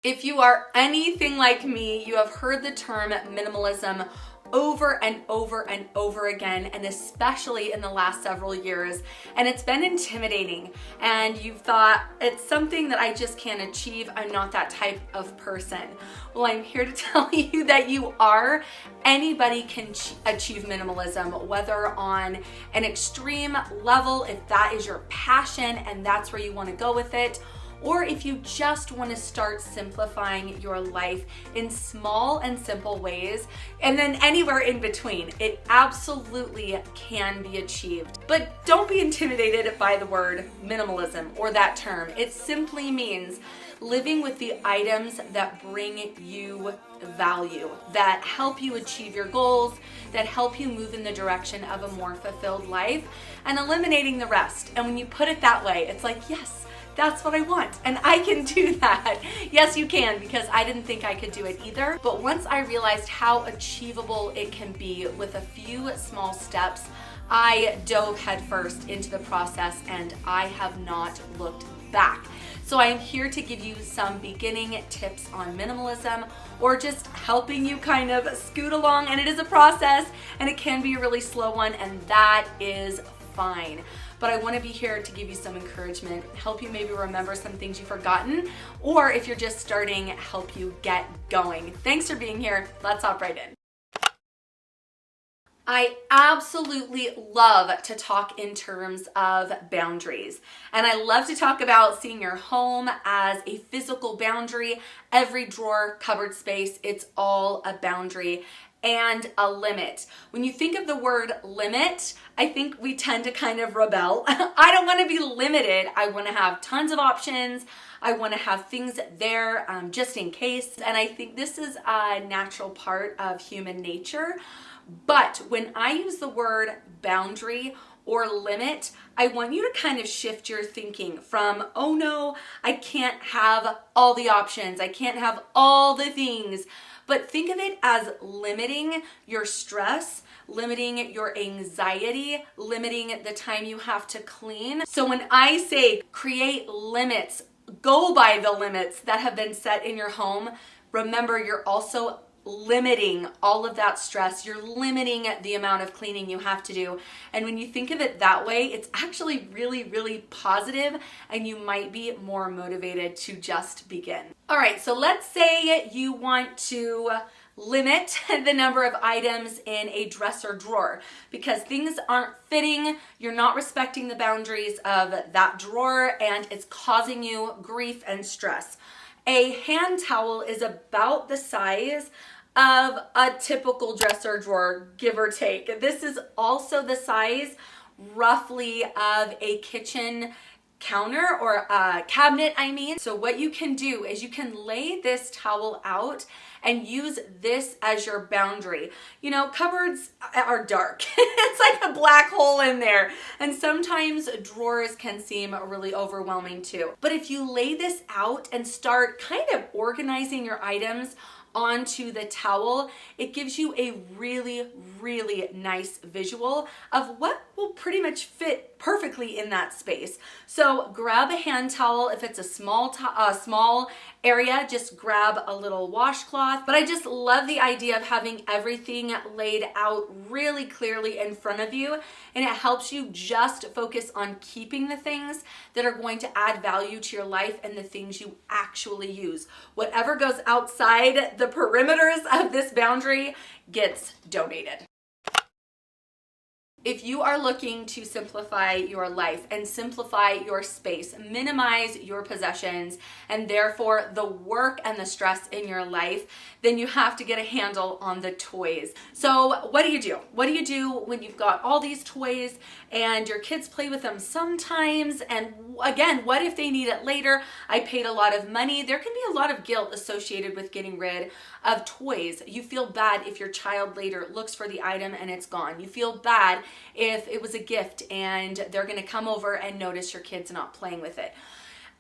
If you are anything like me, you have heard the term minimalism over and over and over again, and especially in the last several years, and it's been intimidating, and you've thought it's something that I just can't achieve. I'm not that type of person. Well, I'm here to tell you that you are. Anybody can achieve minimalism, whether on an extreme level, if that is your passion and that's where you want to go with it, or if you just want to start simplifying your life in small and simple ways, and then anywhere in between. It absolutely can be achieved. But don't be intimidated by the word minimalism or that term. It simply means living with the items that bring you value, that help you achieve your goals, that help you move in the direction of a more fulfilled life, and eliminating the rest. And when you put it that way, it's like, yes, that's what I want, and I can do that. Yes, you can, because I didn't think I could do it either. But once I realized how achievable it can be with a few small steps, I dove headfirst into the process, and I have not looked back. So I am here to give you some beginning tips on minimalism, or just helping you kind of scoot along. And it is a process, and it can be a really slow one, and that is fine. But I want to be here to give you some encouragement, help you maybe remember some things you've forgotten, or if you're just starting, help you get going. Thanks for being here. Let's hop right in. I absolutely love to talk in terms of boundaries, and I love to talk about seeing your home as a physical boundary. Every drawer, cupboard space, it's all a boundary and a limit. When you think of the word limit, I think we tend to kind of rebel. I don't want to be limited. I want to have tons of options. I want to have things there just in case. And I think this is a natural part of human nature. But when I use the word boundary or limit, I want you to kind of shift your thinking from, oh no, I can't have all the options. I can't have all the things. But think of it as limiting your stress, limiting your anxiety, limiting the time you have to clean. So when I say create limits, go by the limits that have been set in your home, remember you're also limiting all of that stress. You're limiting the amount of cleaning you have to do. And when you think of it that way, it's actually really, really positive, and you might be more motivated to just begin. All right, so let's say you want to limit the number of items in a dresser drawer because things aren't fitting, you're not respecting the boundaries of that drawer, and it's causing you grief and stress. A hand towel is about the size of a typical dresser drawer, give or take. This is also the size roughly of a kitchen counter or a cabinet, I mean. So what you can do is you can lay this towel out and use this as your boundary. You know, cupboards are dark. It's like a black hole in there. And sometimes drawers can seem really overwhelming too. But if you lay this out and start kind of organizing your items onto the towel, it gives you a really, really nice visual of what will pretty much fit perfectly in that space. So grab a hand towel. If it's a small area, just grab a little washcloth. But I just love the idea of having everything laid out really clearly in front of you, and it helps you just focus on keeping the things that are going to add value to your life and the things you actually use. Whatever goes outside the perimeters of this boundary gets donated. If you are looking to simplify your life and simplify your space, minimize your possessions, and therefore the work and the stress in your life, then you have to get a handle on the toys. So what do you do? What do you do when you've got all these toys and your kids play with them sometimes? And again, what if they need it later? I paid a lot of money. There can be a lot of guilt associated with getting rid of toys. You feel bad if your child later looks for the item and it's gone. You feel bad if it was a gift and they're going to come over and notice your kid's not playing with it.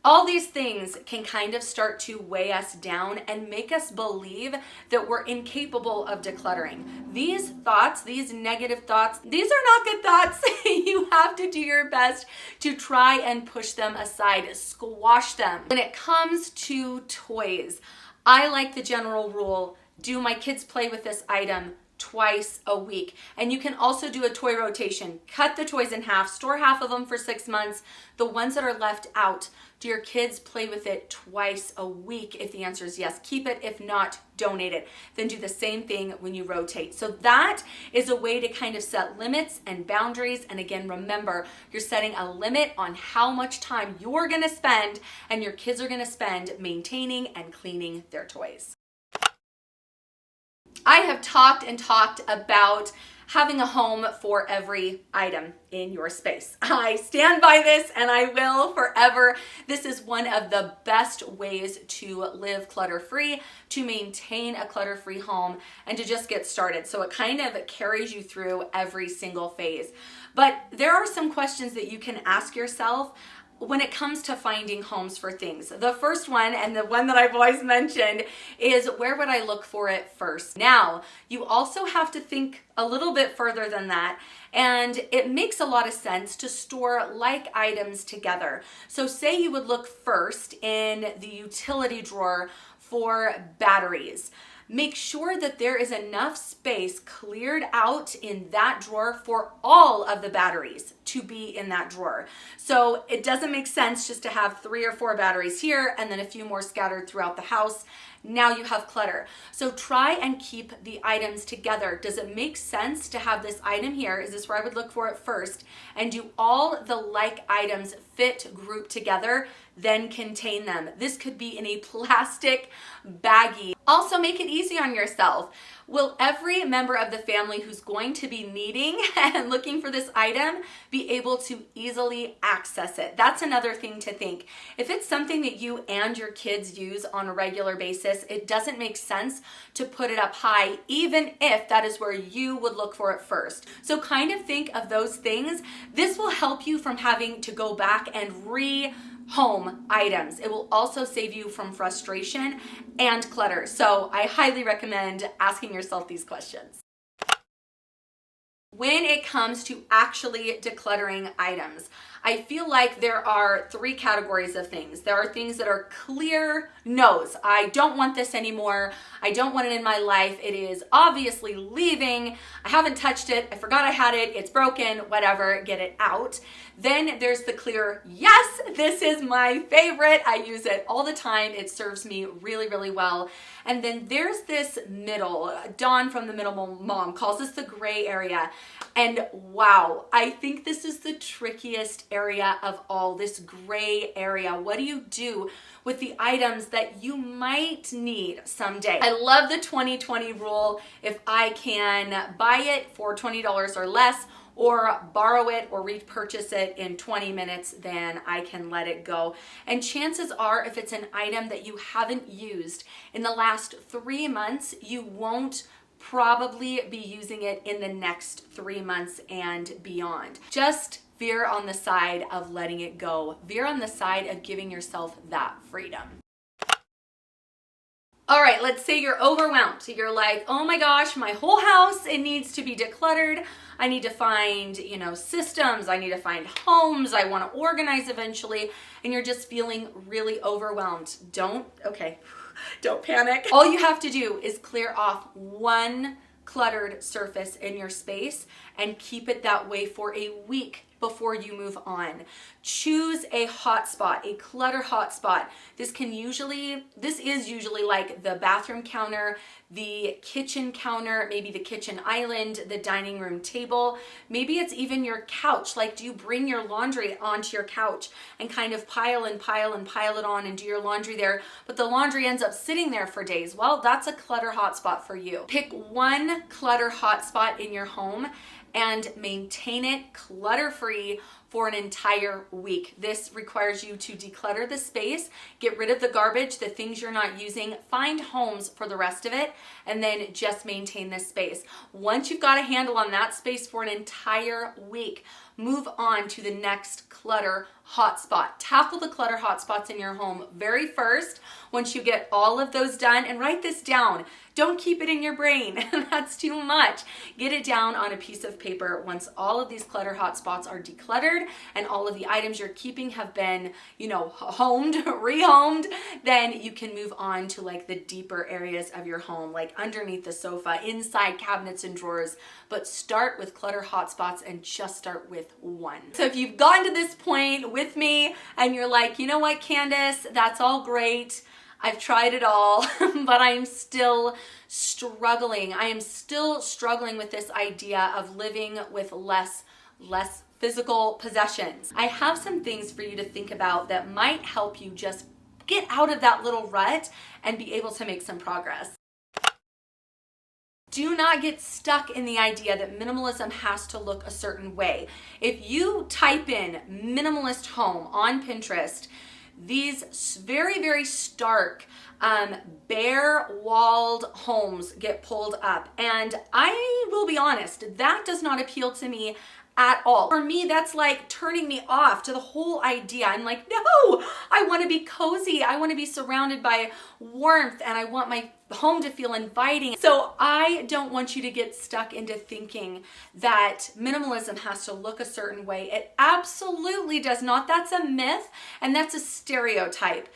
All these things can kind of start to weigh us down and make us believe that we're incapable of decluttering. These thoughts, these negative thoughts, these are not good thoughts. You have to do your best to try and push them aside, squash them. When it comes to toys, I like the general rule, do my kids play with this item twice a week? And you can also do a toy rotation. Cut the toys in half, store half of them for 6 months. The ones that are left out, do your kids play with it twice a week? If the answer is yes, keep it. If not, donate it. Then do the same thing when you rotate. So that is a way to kind of set limits and boundaries. And again, remember, you're setting a limit on how much time you're gonna spend and your kids are gonna spend maintaining and cleaning their toys. I have talked and talked about having a home for every item in your space. I stand by this and I will forever. This is one of the best ways to live clutter-free, to maintain a clutter-free home, and to just get started. So it kind of carries you through every single phase. But there are some questions that you can ask yourself when it comes to finding homes for things. The first one, and the one that I've always mentioned, is where would I look for it first? Now, you also have to think a little bit further than that, and it makes a lot of sense to store like items together. So say you would look first in the utility drawer for batteries. Make sure that there is enough space cleared out in that drawer for all of the batteries to be in that drawer. So it doesn't make sense just to have 3 or 4 batteries here and then a few more scattered throughout the house. Now you have clutter. So try and keep the items together. Does it make sense to have this item here? Is this where I would look for it first? And do all the like items fit, group together? Then contain them. This could be in a plastic baggie. Also, make it easy on yourself. Will every member of the family who's going to be needing and looking for this item be able to easily access it? That's another thing to think. If it's something that you and your kids use on a regular basis, it doesn't make sense to put it up high, even if that is where you would look for it first. So kind of think of those things. This will help you from having to go back and home items. It will also save you from frustration and clutter. So I highly recommend asking yourself these questions. When it comes to actually decluttering items, I feel like there are 3 categories of things. There are things that are clear no's. I don't want this anymore. I don't want it in my life. It is obviously leaving. I haven't touched it. I forgot I had it. It's broken, whatever, get it out. Then there's the clear, yes, this is my favorite. I use it all the time. It serves me really, really well. And then there's this middle, Dawn from the Minimal Mom calls this the gray area. And wow, I think this is the trickiest area of all, this gray area. What do you do with the items that you might need someday? I love the 20/20 rule. If I can buy it for $20 or less, or borrow it or repurchase it in 20 minutes, then I can let it go. And chances are, if it's an item that you haven't used in the last 3 months, you won't probably be using it in the next 3 months and beyond. Just veer on the side of letting it go. Veer on the side of giving yourself that freedom. All right, let's say you're overwhelmed. You're like, oh my gosh, my whole house, it needs to be decluttered. I need to find, systems. I need to find homes. I want to organize eventually. And you're just feeling really overwhelmed. Don't panic. All you have to do is clear off one cluttered surface in your space and keep it that way for a week before you move on. Choose a hotspot, a clutter hotspot. This is usually like the bathroom counter, the kitchen counter, maybe the kitchen island, the dining room table. Maybe it's even your couch. Like, do you bring your laundry onto your couch and kind of pile and pile and pile it on and do your laundry there, but the laundry ends up sitting there for days? Well, that's a clutter hotspot for you. Pick one clutter hotspot in your home and maintain it clutter-free for an entire week. This requires you to declutter the space, get rid of the garbage, the things you're not using, find homes for the rest of it, and then just maintain this space. Once you've got a handle on that space for an entire week, move on to the next clutter hotspot. Tackle the clutter hotspots in your home very first once you get all of those done, and write this down. Don't keep it in your brain. That's too much. Get it down on a piece of paper once all of these clutter hotspots are decluttered and all of the items you're keeping have been, homed, rehomed, then you can move on to like the deeper areas of your home, like underneath the sofa, inside cabinets and drawers. But start with clutter hotspots and just start with one. So if you've gotten to this point with me and you're like, you know what, Candace, that's all great. I've tried it all, but I'm still struggling. I am still struggling with this idea of living with less physical possessions. I have some things for you to think about that might help you just get out of that little rut and be able to make some progress. Do not get stuck in the idea that minimalism has to look a certain way. If you type in minimalist home on Pinterest, these very, very stark, bare walled homes get pulled up. And I will be honest, that does not appeal to me at all. For me, that's like turning me off to the whole idea. I'm like, no, I want to be cozy. I want to be surrounded by warmth, and I want my home to feel inviting. So I don't want you to get stuck into thinking that minimalism has to look a certain way. It absolutely does not. That's a myth, and that's a stereotype.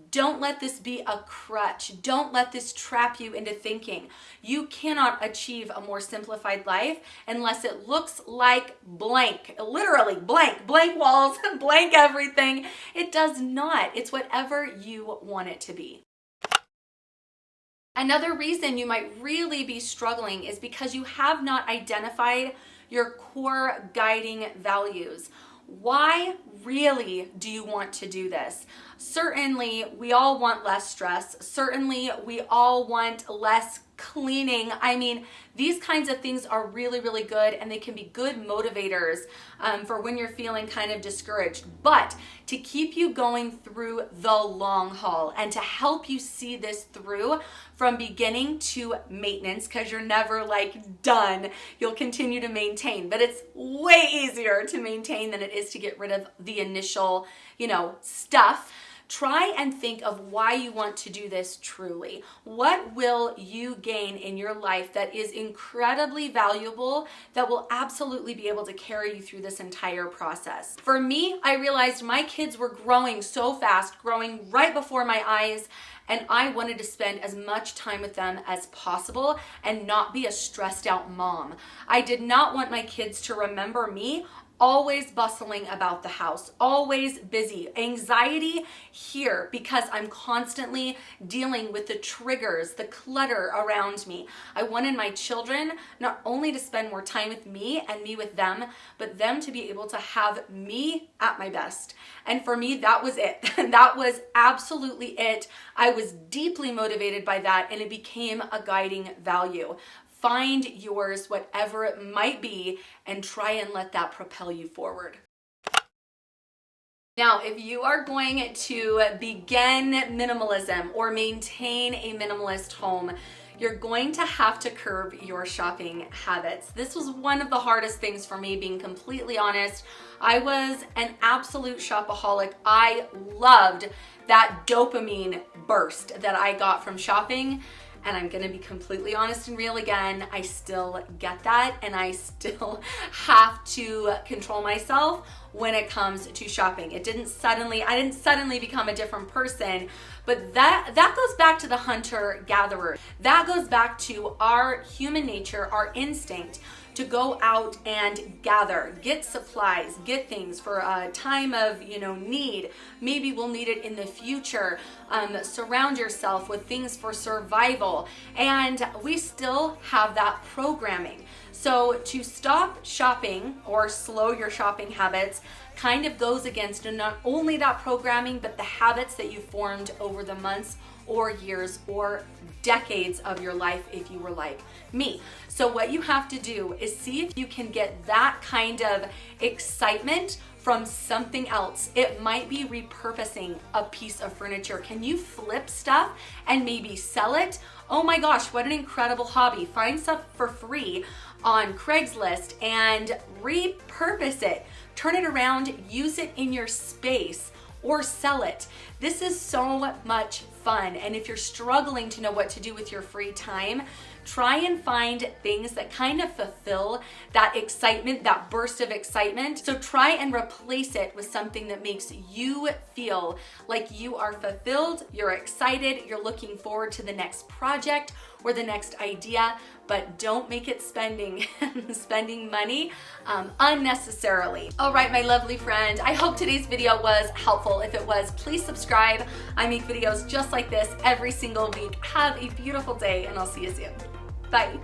Don't let this be a crutch. Don't let this trap you into thinking you cannot achieve a more simplified life unless it looks like blank, literally blank walls, blank everything. It does not. It's whatever you want it to be. Another reason you might really be struggling is because you have not identified your core guiding values. Why really do you want to do this? Certainly, we all want less stress. Certainly, we all want less cleaning. I mean, these kinds of things are really, really good, and they can be good motivators for when you're feeling kind of discouraged. But to keep you going through the long haul and to help you see this through from beginning to maintenance, because you're never like done, you'll continue to maintain. But it's way easier to maintain than it is to get rid of the initial, stuff. Try and think of why you want to do this truly. What will you gain in your life that is incredibly valuable, that will absolutely be able to carry you through this entire process? For me, I realized my kids were growing so fast, growing right before my eyes, and I wanted to spend as much time with them as possible and not be a stressed out mom. I did not want my kids to remember me always bustling about the house, always busy. Anxiety here because I'm constantly dealing with the triggers, the clutter around me. I wanted my children not only to spend more time with me and me with them, but them to be able to have me at my best. And for me, that was it. That was absolutely it. I was deeply motivated by that, and it became a guiding value. Find yours, whatever it might be, and try and let that propel you forward. Now, if you are going to begin minimalism or maintain a minimalist home, you're going to have to curb your shopping habits. This was one of the hardest things for me, being completely honest. I was an absolute shopaholic. I loved that dopamine burst that I got from shopping. And I'm gonna be completely honest and real again, I still get that, and I still have to control myself when it comes to shopping. I didn't suddenly become a different person, but that goes back to the hunter-gatherer. That goes back to our human nature, our instinct to go out and gather, get supplies, get things for a time of need. Maybe we'll need it in the future. Surround yourself with things for survival. And we still have that programming. So to stop shopping or slow your shopping habits kind of goes against not only that programming, but the habits that you formed over the months or years or decades of your life if you were like me. So what you have to do is see if you can get that kind of excitement from something else. It might be repurposing a piece of furniture. Can you flip stuff and maybe sell it? Oh my gosh, what an incredible hobby. Find stuff for free on Craigslist and repurpose it. turn it around, use it in your space, or sell it. This is so much fun. And if you're struggling to know what to do with your free time, try and find things that kind of fulfill that excitement, that burst of excitement. So try and replace it with something that makes you feel like you are fulfilled, you're excited, you're looking forward to the next project or the next idea, but don't make it spending money unnecessarily. All right, my lovely friend, I hope today's video was helpful. If it was, please subscribe. I make videos just like this every single week. Have a beautiful day, and I'll see you soon. Bye.